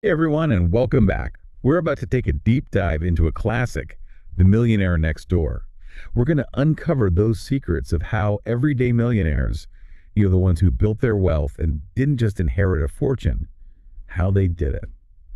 Hey everyone, and welcome back. We're about to take a deep dive into a classic, The Millionaire Next Door. We're going to uncover those secrets of how everyday millionaires, the ones who built their wealth and didn't just inherit a fortune, how they did it.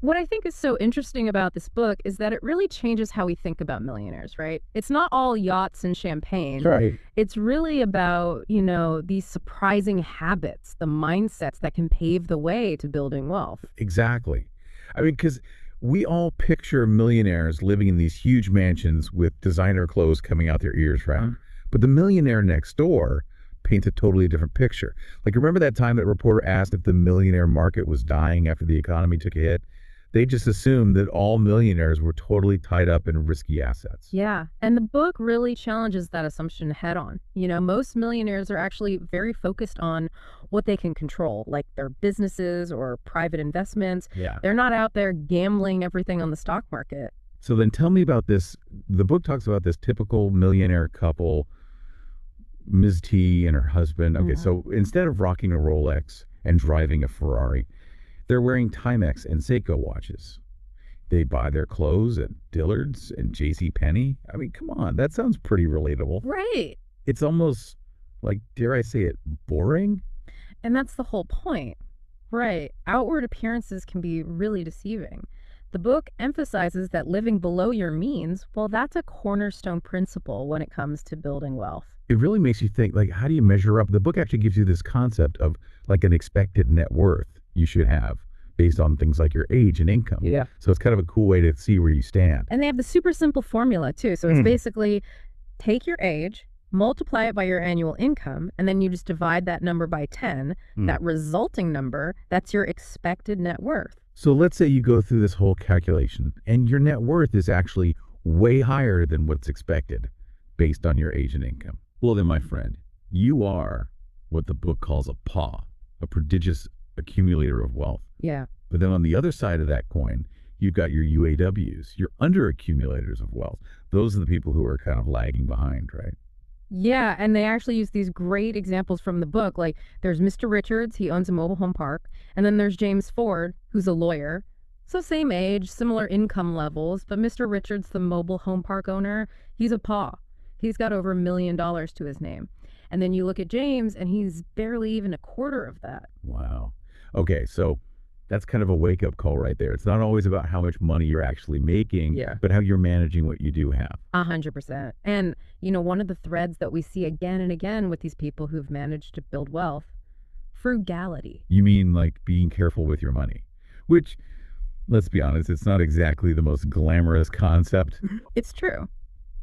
What I think is so interesting about this book is that it really changes how we think about millionaires, right? It's not all yachts and champagne. Right. It's really about, these surprising habits, the mindsets that can pave the way to building wealth. Exactly. I mean, because we all picture millionaires living in these huge mansions with designer clothes coming out their ears, right? But the millionaire next door paints a totally different picture. Like, remember that time that reporter asked if the millionaire market was dying after the economy took a hit? They just assumed that all millionaires were totally tied up in risky assets. Yeah. And the book really challenges that assumption head on. Most millionaires are actually very focused on what they can control, like their businesses or private investments. Yeah. They're not out there gambling everything on the stock market. So then tell me about this. The book talks about this typical millionaire couple, Ms. T and her husband. Okay, so instead of rocking a Rolex and driving a Ferrari, they're wearing Timex and Seiko watches. They buy their clothes at Dillard's and J.C. Penney. I mean, come on, that sounds pretty relatable. Right. It's almost like, dare I say it, boring? And that's the whole point. Right. Outward appearances can be really deceiving. The book emphasizes that living below your means, well, that's a cornerstone principle when it comes to building wealth. It really makes you think, like, how do you measure up? The book actually gives you this concept of like an expected net worth you should have based on things like your age and income. Yeah. So it's kind of a cool way to see where you stand. And they have the super simple formula too. So it's basically take your age, multiply it by your annual income, and then you just divide that number by 10. That resulting number, that's your expected net worth. So let's say you go through this whole calculation and your net worth is actually way higher than what's expected based on your age and income. Well, then, my friend, you are what the book calls a PAW, a prodigious accumulator of wealth. Yeah. But then on the other side of that coin, you've got your UAWs, your under accumulators of wealth. Those are the people who are kind of lagging behind, right? Yeah, and they actually use these great examples from the book. Like there's Mr. Richards, he owns a mobile home park. And then there's James Ford, who's a lawyer. So same age, similar income levels. But Mr. Richards, the mobile home park owner, he's a PAW. He's got over $1 million to his name. And then you look at James, and he's barely even a quarter of that. Wow. Okay, so that's kind of a wake-up call right there. It's not always about how much money you're actually making, but how you're managing what you do have. 100%. And, one of the threads that we see again and again with these people who've managed to build wealth, frugality. You mean like being careful with your money, which, let's be honest, it's not exactly the most glamorous concept. It's true.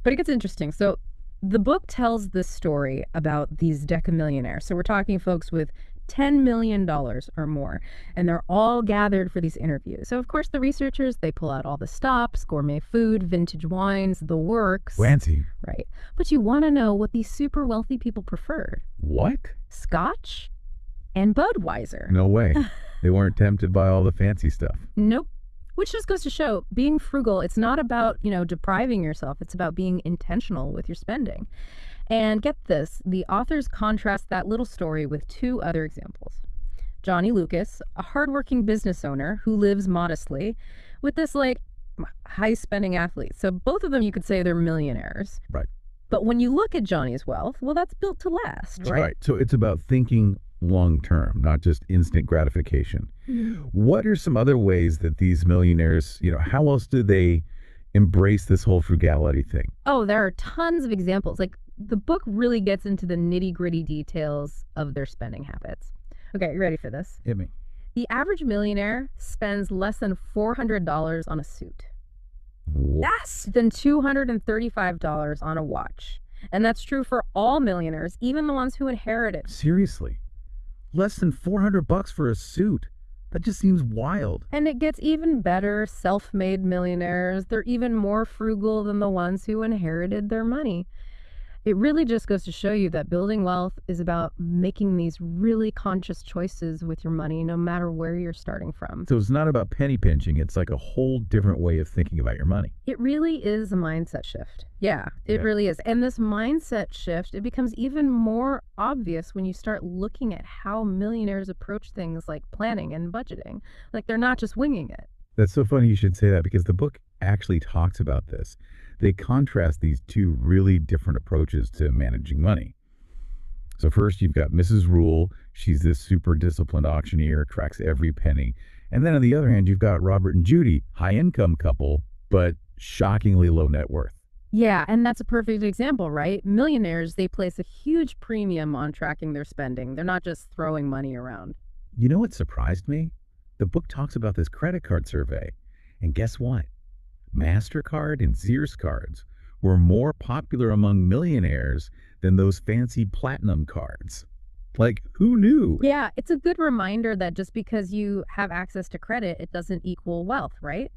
But it gets interesting. So the book tells this story about these decamillionaires. So we're talking folks with $10 million or more, and they're all gathered for these interviews. So of course the researchers, they pull out all the stops, gourmet food, vintage wines, the works. Fancy. Right. But you want to know what these super wealthy people preferred. What? Scotch and Budweiser. No way. They weren't tempted by all the fancy stuff. Nope. Which just goes to show being frugal, it's not about, depriving yourself. It's about being intentional with your spending. And get this, the authors contrast that little story with two other examples. Johnny Lucas, a hardworking business owner who lives modestly, with this high spending athlete. So both of them, you could say they're millionaires. Right. But when you look at Johnny's wealth, well, that's built to last, right? Right. So it's about thinking long term, not just instant gratification. What are some other ways that these millionaires, how else do they embrace this whole frugality thing? Oh, there are tons of examples. Like the book really gets into the nitty-gritty details of their spending habits. Okay, you ready for this? Hit me. The average millionaire spends less than $400 on a suit. Less than $235 on a watch. And that's true for all millionaires, even the ones who inherit it. Seriously? Less than $400 for a suit? That just seems wild. And it gets even better. Self-made millionaires, they're even more frugal than the ones who inherited their money. It really just goes to show you that building wealth is about making these really conscious choices with your money, no matter where you're starting from. So it's not about penny pinching. It's like a whole different way of thinking about your money. It really is a mindset shift. Yeah, it Okay. really is. And this mindset shift, it becomes even more obvious when you start looking at how millionaires approach things like planning and budgeting. Like they're not just winging it. That's so funny you should say that because the book actually talks about this. They contrast these two really different approaches to managing money. So first you've got Mrs. Rule. She's this super disciplined auctioneer, tracks every penny. And then on the other hand, you've got Robert and Judy, high income couple, but shockingly low net worth. Yeah, and that's a perfect example, right? Millionaires, they place a huge premium on tracking their spending. They're not just throwing money around. You know what surprised me? The book talks about this credit card survey. And guess what? MasterCard and Sears cards were more popular among millionaires than those fancy platinum cards. Like, who knew? Yeah, it's a good reminder that just because you have access to credit, it doesn't equal wealth, right?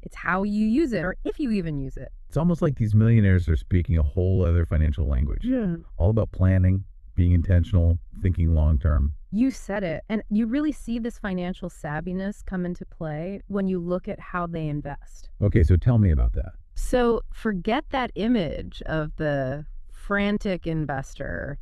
It's how you use it, or if you even use it. It's almost like these millionaires are speaking a whole other financial language. Yeah. All about planning, being intentional, thinking long term. You said it. And you really see this financial savviness come into play when you look at how they invest. Okay, so tell me about that. So forget that image of the frantic investor,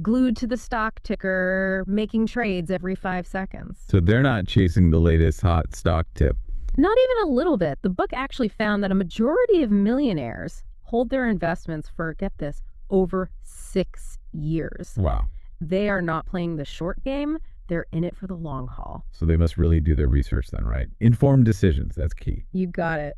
glued to the stock ticker, making trades every 5 seconds. So they're not chasing the latest hot stock tip. Not even a little bit. The book actually found that a majority of millionaires hold their investments for, get this, over 6 years. Wow. They are not playing the short game. They're in it for the long haul. So they must really do their research then, right? Informed decisions, that's key. You got it.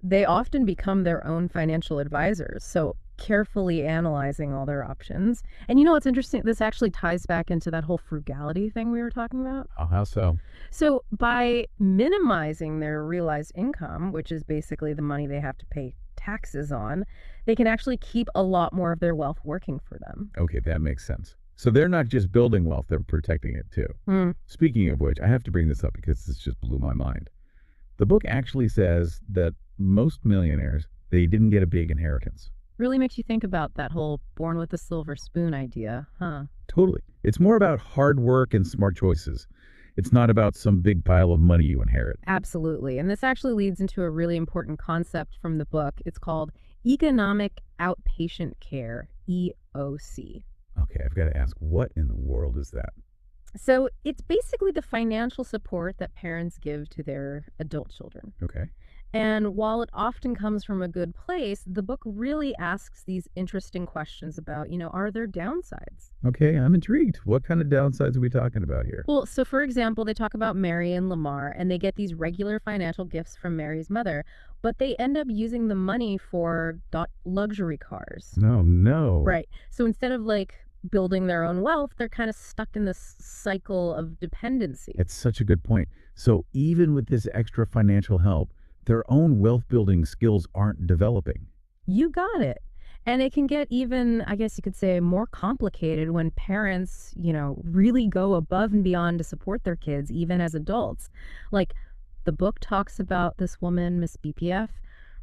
They often become their own financial advisors, so carefully analyzing all their options. And you know what's interesting? This actually ties back into that whole frugality thing we were talking about. Oh, how so? So by minimizing their realized income, which is basically the money they have to pay taxes on, they can actually keep a lot more of their wealth working for them. Okay, that makes sense. So they're not just building wealth, they're protecting it too. Speaking of which, I have to bring this up because this just blew my mind. The book actually says that most millionaires, they didn't get a big inheritance. Really makes you think about that whole born with a silver spoon idea, huh? Totally. It's more about hard work and smart choices. It's not about some big pile of money you inherit. Absolutely. And this actually leads into a really important concept from the book. It's called economic outpatient care, EOC. Okay, I've got to ask, what in the world is that? So it's basically the financial support that parents give to their adult children. Okay. And while it often comes from a good place, the book really asks these interesting questions about, are there downsides? Okay, I'm intrigued. What kind of downsides are we talking about here? Well, so for example, they talk about Mary and Lamar, and they get these regular financial gifts from Mary's mother, but they end up using the money for luxury cars. No. Right. So instead of building their own wealth, they're kind of stuck in this cycle of dependency. It's such a good point. So even with this extra financial help, their own wealth building skills aren't developing. You got it. And it can get even, I guess you could say, more complicated when parents, really go above and beyond to support their kids, even as adults. Like the book talks about this woman, Miss BPF.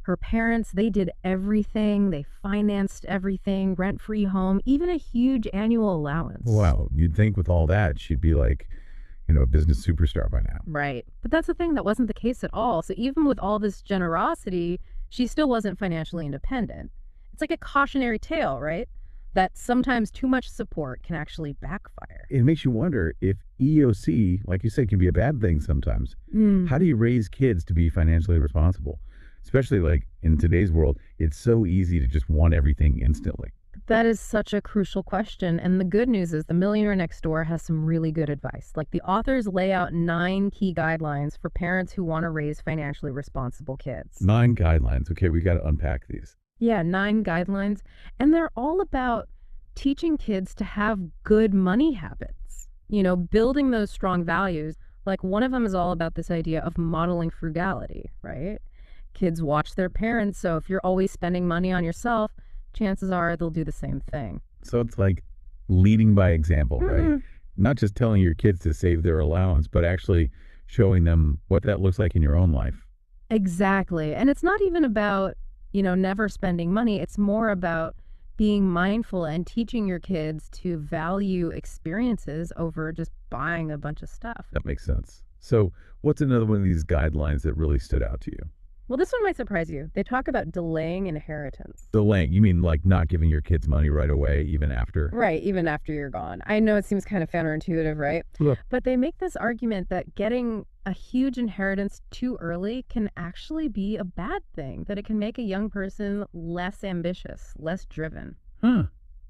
Her parents, they did everything. They financed everything, rent-free home, even a huge annual allowance. Wow, you'd think with all that, she'd be like, a business superstar by now. Right. But that's the thing, that wasn't the case at all. So even with all this generosity, she still wasn't financially independent. It's like a cautionary tale, right? That sometimes too much support can actually backfire. It makes you wonder if EOC, like you said, can be a bad thing sometimes. How do you raise kids to be financially responsible? Especially like in today's world, it's so easy to just want everything instantly. That is such a crucial question. And the good news is the Millionaire Next Door has some really good advice. Like the authors lay out 9 key guidelines for parents who want to raise financially responsible kids. 9 guidelines. Okay, we got to unpack these. Yeah, 9 guidelines. And they're all about teaching kids to have good money habits, building those strong values. Like one of them is all about this idea of modeling frugality, right? Kids watch their parents. So if you're always spending money on yourself, chances are they'll do the same thing. So it's like leading by example, right? Not just telling your kids to save their allowance, but actually showing them what that looks like in your own life. Exactly. And it's not even about, never spending money. It's more about being mindful and teaching your kids to value experiences over just buying a bunch of stuff. That makes sense. So, what's another one of these guidelines that really stood out to you? Well, this one might surprise you. They talk about delaying inheritance. Delaying, you mean like not giving your kids money right away, even after? Right, even after you're gone. I know it seems kind of counterintuitive, right? Yeah. But they make this argument that getting a huge inheritance too early can actually be a bad thing, that it can make a young person less ambitious, less driven. Huh.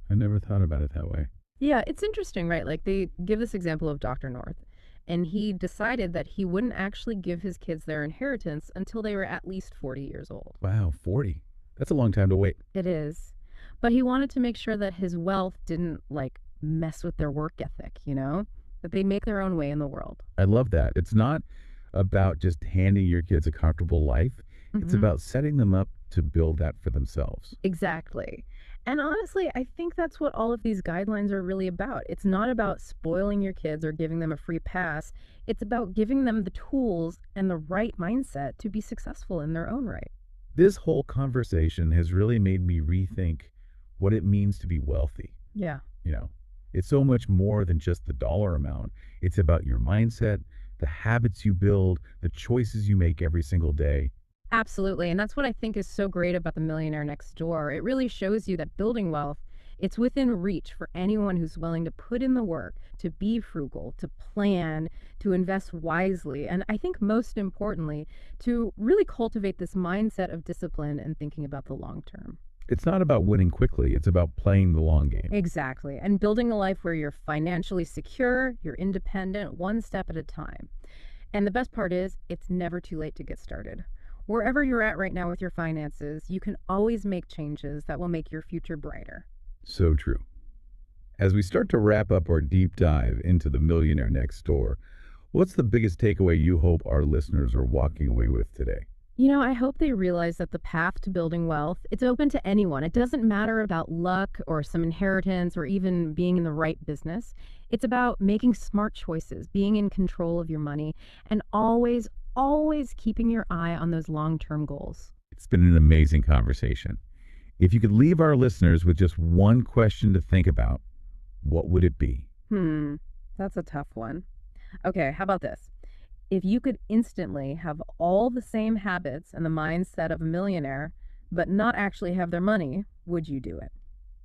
I never thought about it that way. Yeah, it's interesting, right? Like they give this example of Dr. North, and he decided that he wouldn't actually give his kids their inheritance until they were at least 40 years old. Wow, 40. That's a long time to wait. It is. But he wanted to make sure that his wealth didn't like mess with their work ethic, that they make their own way in the world. I love that. It's not about just handing your kids a comfortable life. It's Mhm. about setting them up to build that for themselves. Exactly. And honestly, I think that's what all of these guidelines are really about. It's not about spoiling your kids or giving them a free pass. It's about giving them the tools and the right mindset to be successful in their own right. This whole conversation has really made me rethink what it means to be wealthy. Yeah. You know, it's so much more than just the dollar amount. It's about your mindset, the habits you build, the choices you make every single day. Absolutely. And that's what I think is so great about the Millionaire Next Door. It really shows you that building wealth, it's within reach for anyone who's willing to put in the work, to be frugal, to plan, to invest wisely, and I think most importantly, to really cultivate this mindset of discipline and thinking about the long term. It's not about winning quickly, it's about playing the long game. Exactly. And building a life where you're financially secure, you're independent, one step at a time. And the best part is, it's never too late to get started. Wherever you're at right now with your finances, you can always make changes that will make your future brighter. So true. As we start to wrap up our deep dive into the Millionaire Next Door, what's the biggest takeaway you hope our listeners are walking away with today? I hope they realize that the path to building wealth, it's open to anyone. It doesn't matter about luck or some inheritance or even being in the right business. It's about making smart choices, being in control of your money, and always keeping your eye on those long-term goals. It's been an amazing conversation. If you could leave our listeners with just one question to think about, what would it be? That's a tough one. Okay, how about this? If you could instantly have all the same habits and the mindset of a millionaire, but not actually have their money, would you do it?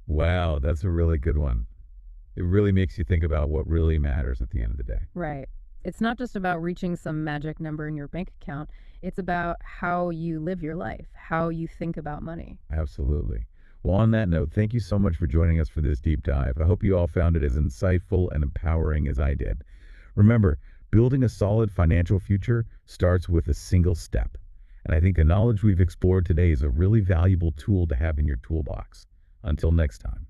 Wow, that's a really good one. It really makes you think about what really matters at the end of the day. Right. It's not just about reaching some magic number in your bank account. It's about how you live your life, how you think about money. Absolutely. Well, on that note, thank you so much for joining us for this deep dive. I hope you all found it as insightful and empowering as I did. Remember, building a solid financial future starts with a single step. And I think the knowledge we've explored today is a really valuable tool to have in your toolbox. Until next time.